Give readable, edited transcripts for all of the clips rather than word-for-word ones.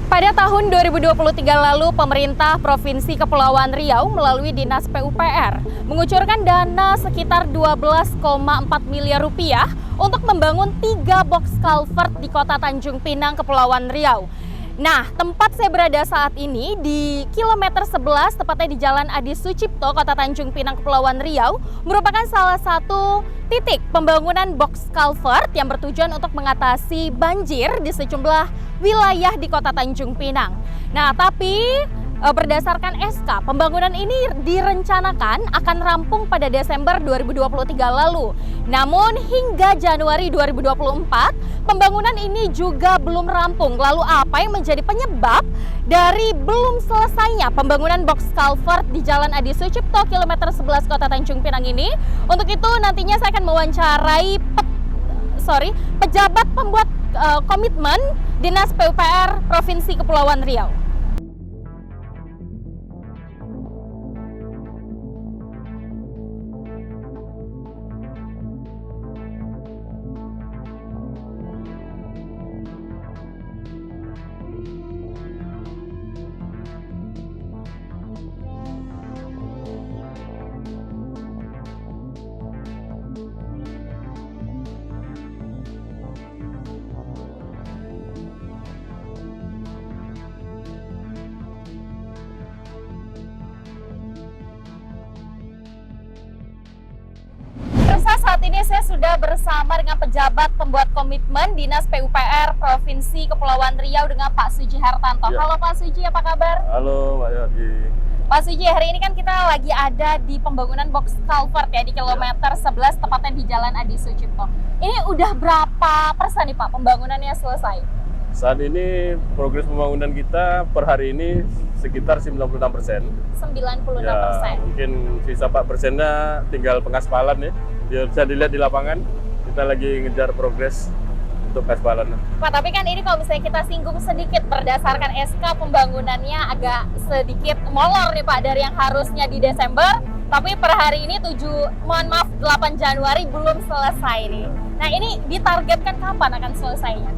Pada tahun 2023 lalu, pemerintah Provinsi Kepulauan Riau melalui Dinas PUPR mengucurkan dana sekitar 12,4 miliar rupiah untuk membangun 3 box culvert di Kota Tanjung Pinang, Kepulauan Riau. Nah, tempat saya berada saat ini di kilometer 11, tepatnya di Jalan Adi Sucipto, Kota Tanjung Pinang, Kepulauan Riau, merupakan salah satu titik pembangunan box culvert yang bertujuan untuk mengatasi banjir di sejumlah wilayah di Kota Tanjung Pinang. Nah, tapi berdasarkan SK, pembangunan ini direncanakan akan rampung pada Desember 2023 lalu. Namun hingga Januari 2024, pembangunan ini juga belum rampung. Lalu apa yang menjadi penyebab dari belum selesainya pembangunan box culvert di Jalan Adi Sucipto kilometer 11 Kota Tanjung Pinang ini? Untuk itu nantinya saya akan mewawancarai pejabat pembuat komitmen Dinas PUPR Provinsi Kepulauan Riau. Saat ini saya sudah bersama dengan pejabat pembuat komitmen Dinas PUPR Provinsi Kepulauan Riau dengan Pak Suji Hartanto. Ya. Halo Pak Suji, apa kabar? Halo Mbak Yadi. Pak Suji, hari ini kan kita lagi ada di pembangunan box culvert ya di kilometer 11, tepatnya di Jalan Adi Sucipto. Ini udah berapa persen nih Pak pembangunannya selesai? Saat ini progres pembangunan kita per hari ini sekitar 96%. 96%. Ya, mungkin sisa 4%-nya tinggal pengaspalan ya. Biar bisa dilihat di lapangan, kita lagi ngejar progres untuk aspalan. Pak, tapi kan ini kalau misalnya kita singgung sedikit berdasarkan SK pembangunannya agak sedikit molor nih Pak dari yang harusnya di Desember, tapi per hari ini 8 Januari belum selesai nih. Nah, ini ditargetkan kapan akan selesainya?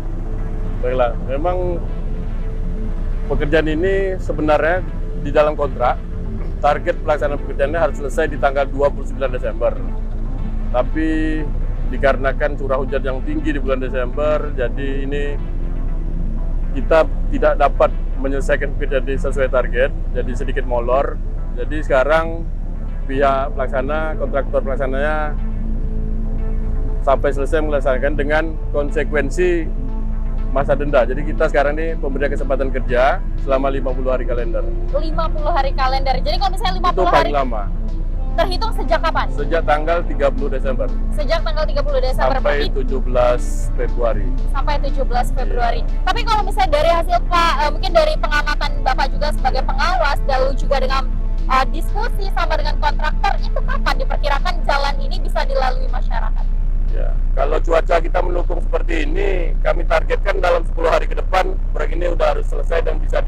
Baiklah, memang pekerjaan ini sebenarnya di dalam kontrak, target pelaksanaan pekerjaannya harus selesai di tanggal 29 Desember. Tapi dikarenakan curah hujan yang tinggi di bulan Desember, jadi ini kita tidak dapat menyelesaikan pekerjaan sesuai target, jadi sedikit molor. Jadi sekarang pihak pelaksana, kontraktor pelaksananya sampai selesai melaksanakan dengan konsekuensi masa denda. Jadi kita sekarang ini pemberian kesempatan kerja selama 50 hari kalender. 50 hari kalender. Jadi kalau misalnya 50 Itu hari paling lama. terhitung sejak kapan? Sejak tanggal 30 Desember. Sejak tanggal 30 Desember sampai 17 Februari. Sampai 17 Februari. Tapi kalau misalnya dari hasil Pak, mungkin dari pengamatan Bapak juga sebagai pengawas, lalu juga dengan diskusi sama dengan kontraktor, itu kapan diperkirakan jalan ini bisa dilalui masyarakat? Ya, kalau cuaca kita mendukung seperti ini, kami targetkan dalam 10 hari ke depan proyek ini udah harus selesai dan bisa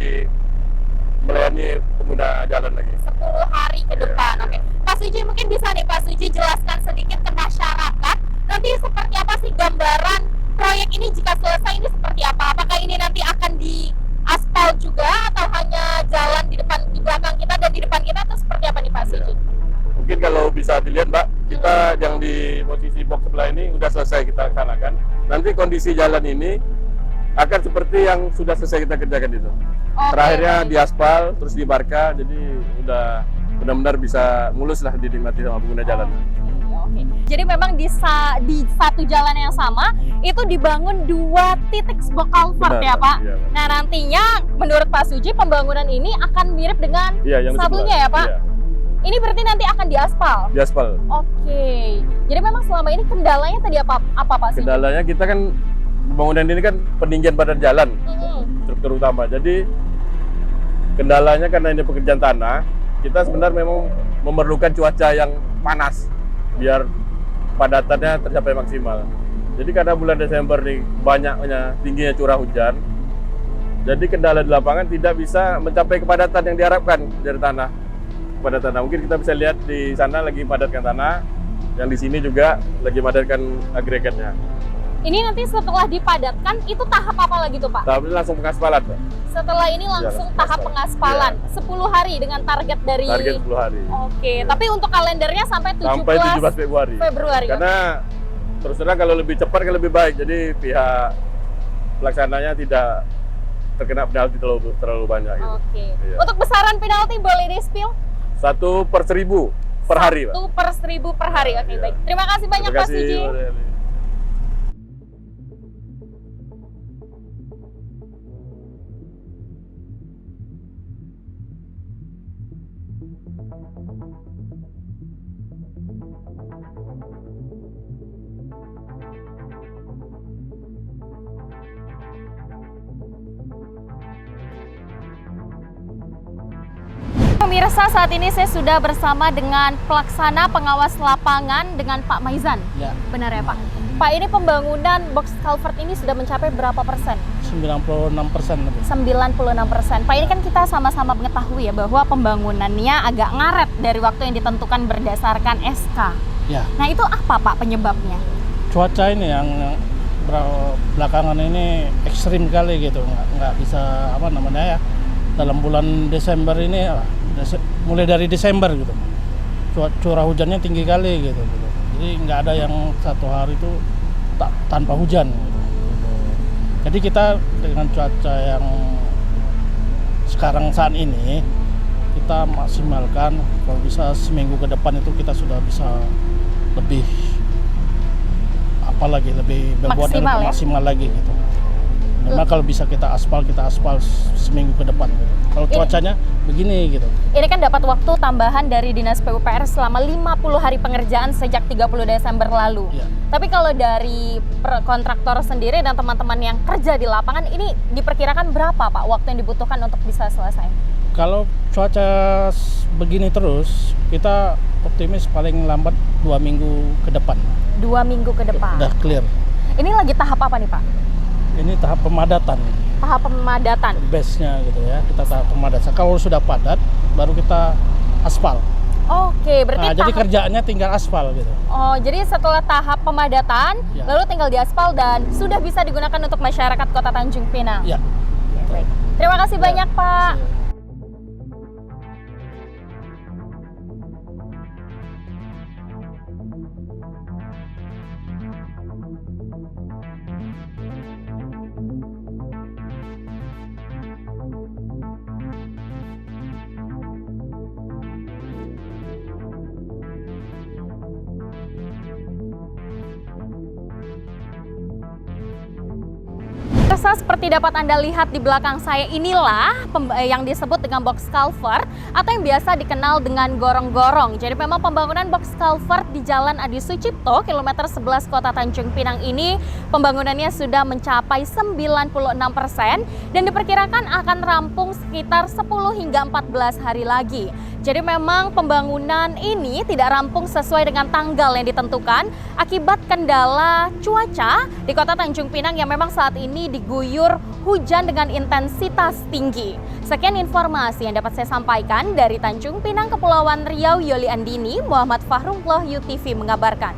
melayani pengguna jalan lagi. 10 hari ke depan, Ya. Oke. Pak Suji, mungkin bisa nih Pak Suji jelaskan sedikit ke masyarakat, nanti seperti apa sih gambaran proyek ini jika selesai ini seperti apa? Apakah ini nanti akan di aspal juga atau hanya jalan di belakang kita dan di depan kita, atau seperti apa nih Pak Suji? Ya. Mungkin kalau bisa dilihat Mbak, kita yang di posisi box sebelah ini udah selesai kita laksanakan. Nanti kondisi jalan ini akan seperti yang sudah selesai kita kerjakan itu. Oke, Terakhirnya baik. di aspal, terus di barka, jadi udah benar-benar bisa mulus lah dinikmati sama pengguna jalan. Oke. Jadi memang di satu jalan yang sama itu dibangun 2 titik box culvert Benar, ya Pak. iya, Pak. Nah, nantinya menurut Pak Suji pembangunan ini akan mirip dengan Iya, yang di satunya sebelah. ya Pak. Iya, Ini berarti nanti akan diaspal. di aspal. Oke. Jadi memang selama ini kendalanya tadi apa Pak Suji? Kendalanya kita kan pembangunan ini kan peninggian badan jalan struktur utama. Jadi kendalanya karena ini pekerjaan tanah, kita sebenarnya memang memerlukan cuaca yang panas biar padatannya tercapai maksimal. Jadi karena bulan Desember nih banyaknya tingginya curah hujan, jadi kendala di lapangan tidak bisa mencapai kepadatan yang diharapkan dari tanah. Kepada tanah mungkin kita bisa lihat di sana lagi padatkan tanah, yang di sini juga lagi padatkan agregatnya. Ini nanti setelah dipadatkan, itu tahap apa lagi tuh Pak? Tahap ini langsung pengaspalan, Pak. Setelah ini langsung tahap pengaspalan. 10 hari dengan target dari... Target 10 hari. Oke, tapi untuk kalendernya sampai 17 Februari. Februari. Karena terus terang kalau lebih cepat kan lebih baik. Jadi pihak pelaksananya tidak terkena penalti terlalu banyak. Gitu. Oke. Iya. Untuk besaran penalti boleh di-spill? 1/1000 per hari, Pak. 1/1000 per hari. Oke, Iya. baik. Terima kasih banyak Pak Suji. Pemirsa, saat ini saya sudah bersama dengan pelaksana pengawas lapangan dengan Pak Maizan. Ya, Benar ya Pak? Pak, ini pembangunan box culvert ini sudah mencapai berapa persen? 96% lebih. 96%. Pak, ini kan kita sama-sama mengetahui ya bahwa pembangunannya agak ngaret dari waktu yang ditentukan berdasarkan SK. Ya, Nah, itu apa Pak penyebabnya? cuaca ini yang belakangan ini ekstrim kali gitu, nggak bisa apa namanya ya. Dalam bulan Desember ini, mulai dari Desember gitu, curah hujannya tinggi kali gitu. Jadi nggak ada yang satu hari itu tanpa hujan. Gitu. Jadi kita dengan cuaca yang sekarang saat ini kita maksimalkan, kalau bisa seminggu ke depan itu kita sudah bisa lebih lebih Maksimal, ya? maksimal lagi gitu. Memang kalau bisa kita aspal seminggu ke depan gitu. Kalau cuacanya begini gitu. Ini kan dapat waktu tambahan dari Dinas PUPR selama 50 hari pengerjaan sejak 30 Desember lalu. Ya. Tapi kalau dari kontraktor sendiri dan teman-teman yang kerja di lapangan, ini diperkirakan berapa Pak waktu yang dibutuhkan untuk bisa selesai? Kalau cuaca begini terus, kita optimis paling lambat 2 minggu ke depan. 2 minggu ke depan. Udah clear. Ini lagi tahap apa nih Pak? Ini tahap pemadatan. Tahap pemadatan. Base-nya gitu ya, kita tahap pemadatan. Kalau sudah padat, baru kita aspal. Oke, berarti Nah, jadi kerjaannya tinggal aspal gitu. Oh, jadi setelah tahap pemadatan, Ya. lalu tinggal diaspal dan sudah bisa digunakan untuk masyarakat Kota Tanjung Pinang. Ya. Baik. Terima kasih Ya. banyak Pak. Pemirsa, seperti dapat Anda lihat di belakang saya, inilah yang disebut dengan box culvert atau yang biasa dikenal dengan gorong-gorong. Jadi memang pembangunan box culvert di Jalan Adi Sucipto, kilometer 11 Kota Tanjung Pinang ini pembangunannya sudah mencapai 96% dan diperkirakan akan rampung sekitar 10 hingga 14 hari lagi. Jadi memang pembangunan ini tidak rampung sesuai dengan tanggal yang ditentukan akibat kendala cuaca di Kota Tanjung Pinang yang memang saat ini diguyur hujan dengan intensitas tinggi. Sekian informasi yang dapat saya sampaikan dari Tanjung Pinang, Kepulauan Riau. Yoli Andini, Muhammad Fahrullah, UTV mengabarkan.